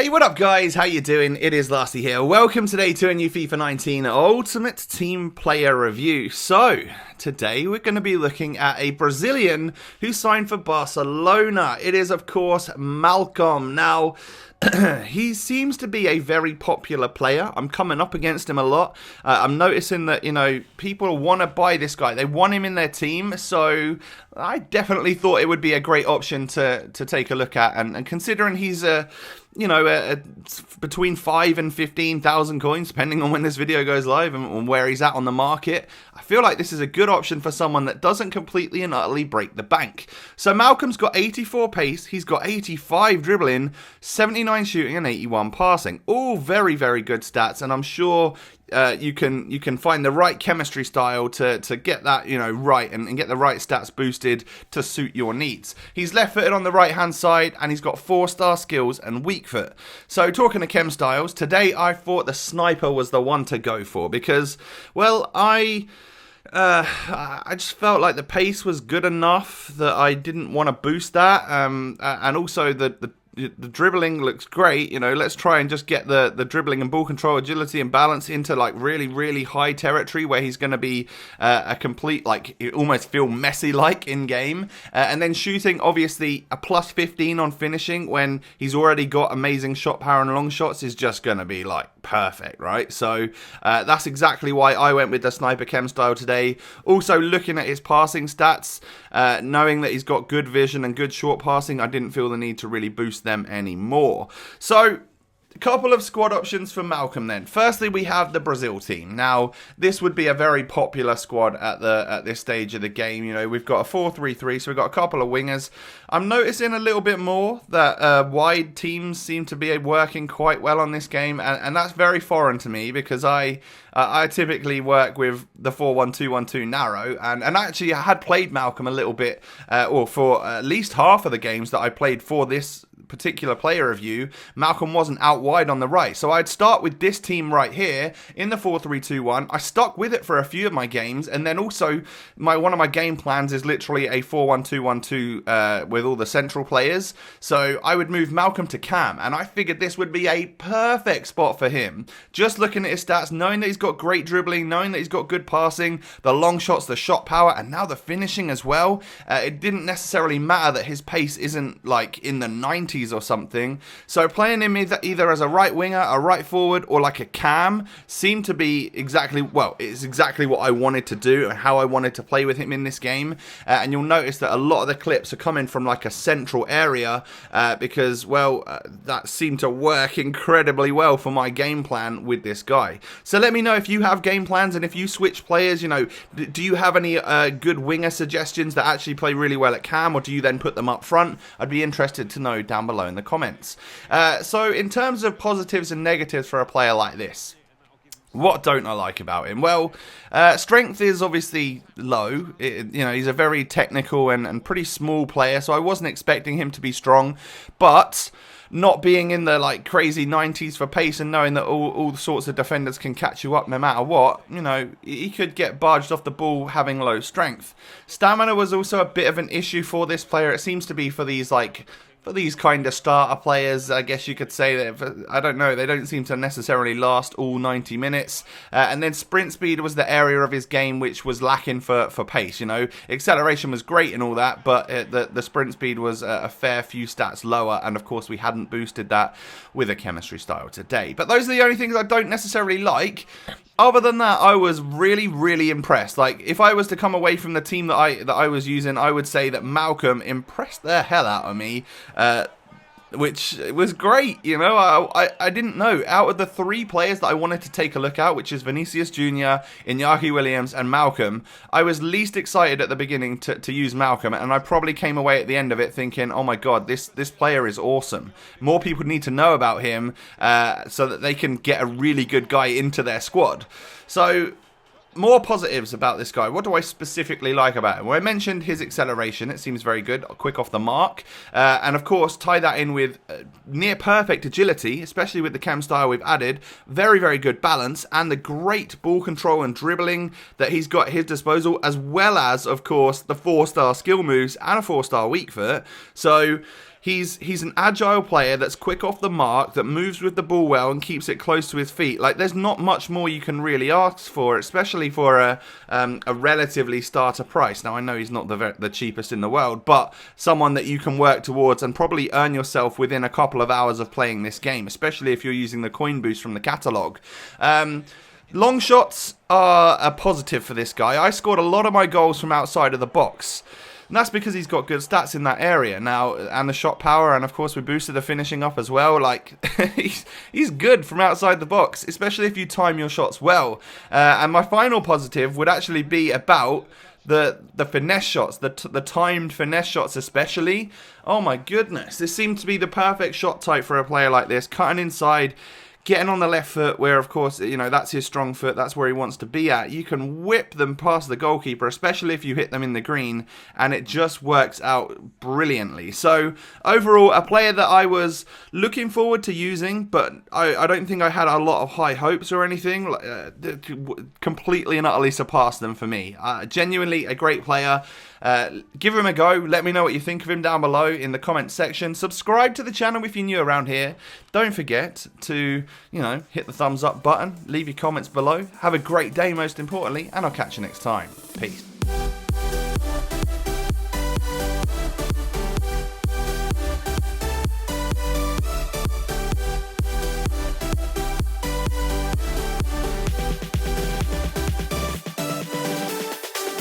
Hey, what up guys? How you doing? It is Lasty here. Welcome today to a new FIFA 19 Ultimate Team Player Review. So, today we're going to be looking at a Brazilian who signed for Barcelona. It is, of course, Malcom. Now, he seems to be a very popular player. I'm coming up against him a lot. I'm noticing that, people want to buy this guy. They want him in their team, so I definitely thought it would be a great option to take a look at. And considering he's between 5 and 15,000 coins, depending on when this video goes live and where he's at on the market, I feel like this is a good option for someone that doesn't completely and utterly break the bank. So Malcom's got 84 pace, he's got 85 dribbling, 79 shooting and 81 passing. All very, very good stats, and I'm sure you can find the right chemistry style to get that right and get the right stats boosted to suit your needs. He's left footed on the right hand side, and he's got 4-star skills and weak foot. So talking of chem styles, today I thought the sniper was the one to go for because, well, I just felt like the pace was good enough that I didn't want to boost that, and also the dribbling looks great. Let's try and just get the dribbling and ball control, agility and balance into like really, really high territory where he's going to be a complete, like, you almost feel Messi like in game. And then shooting, obviously a plus 15 on finishing when he's already got amazing shot power and long shots is just going to be like perfect, right? So that's exactly why I went with the sniper chem style today. Also looking at his passing stats, knowing that he's got good vision and good short passing, I didn't feel the need to really boost them anymore. So a couple of squad options for Malcom then. Firstly, we have the Brazil team. Now, this would be a very popular squad at this stage of the game. We've got a 4-3-3, so we've got a couple of wingers. I'm noticing a little bit more that wide teams seem to be working quite well on this game, and that's very foreign to me because I typically work with the 4-1-2-1-2 narrow, and actually I had played Malcom a little bit, or for at least half of the games that I played for this particular player review, Malcom wasn't out wide on the right. So I'd start with this team right here in the 4-3-2-1. I stuck with it for a few of my games, and then also one of my game plans is literally a 4-1-2-1-2 with all the central players. So I would move Malcom to cam, and I figured this would be a perfect spot for him. Just looking at his stats, knowing that he's got great dribbling, knowing that he's got good passing, the long shots, the shot power, and now the finishing as well. It didn't necessarily matter that his pace isn't like in the 90s or something. So playing him either as a right winger, a right forward, or like a cam seemed to be it's exactly what I wanted to do and how I wanted to play with him in this game. And you'll notice that a lot of the clips are coming from like a central area because, that seemed to work incredibly well for my game plan with this guy. So let me know if you have game plans and if you switch players, do you have any good winger suggestions that actually play really well at cam, or do you then put them up front? I'd be interested to know down below in the comments. So in terms of positives and negatives for a player like this, what don't I like about him? Well, strength is obviously low. He's a very technical and pretty small player, so I wasn't expecting him to be strong, but not being in the like crazy 90s for pace and knowing that all sorts of defenders can catch you up no matter what, he could get barged off the ball having low strength. Stamina was also a bit of an issue for this player. It seems to be for these kind of starter players, I guess you could say that, I don't know, they don't seem to necessarily last all 90 minutes. And then sprint speed was the area of his game which was lacking for pace, Acceleration was great and all that, but the sprint speed was a fair few stats lower, and of course we hadn't boosted that with a chemistry style today. But those are the only things I don't necessarily like. Other than that, I was really, really impressed. Like, if I was to come away from the team that I was using, I would say that Malcom impressed the hell out of me, which was great. I didn't know. Out of the 3 players that I wanted to take a look at, which is Vinicius Jr., Iñaki Williams, and Malcom, I was least excited at the beginning to use Malcom, and I probably came away at the end of it thinking, oh my god, this player is awesome. More people need to know about him so that they can get a really good guy into their squad. So, more positives about this guy. What do I specifically like about him? Well, I mentioned his acceleration. It seems very good, quick off the mark. And of course, tie that in with near perfect agility, especially with the chem style we've added. Very, very good balance, and the great ball control and dribbling that he's got at his disposal, as well as, of course, the 4-star skill moves and a 4-star weak foot. So He's an agile player that's quick off the mark, that moves with the ball well and keeps it close to his feet. Like, there's not much more you can really ask for, especially for a relatively starter price. Now, I know he's not the cheapest in the world, but someone that you can work towards and probably earn yourself within a couple of hours of playing this game, especially if you're using the coin boost from the catalogue. Long shots are a positive for this guy. I scored a lot of my goals from outside of the box. And that's because he's got good stats in that area now, and the shot power, and of course we boosted the finishing up as well. Like, he's good from outside the box, especially if you time your shots well. And my final positive would actually be about the finesse shots, the timed finesse shots especially. Oh my goodness, this seemed to be the perfect shot type for a player like this, cutting inside, getting on the left foot, where of course, you know, that's his strong foot, that's where he wants to be at. You can whip them past the goalkeeper, especially if you hit them in the green, and it just works out brilliantly. So overall, a player that I was looking forward to using, but I don't think I had a lot of high hopes or anything. Completely and utterly surpassed them for me. Genuinely a great player. Give him a go. Let me know what you think of him down below in the comments section. Subscribe to the channel if you're new around here. Don't forget to, you know, hit the thumbs up button. Leave your comments below. Have a great day, most importantly, and I'll catch you next time. Peace.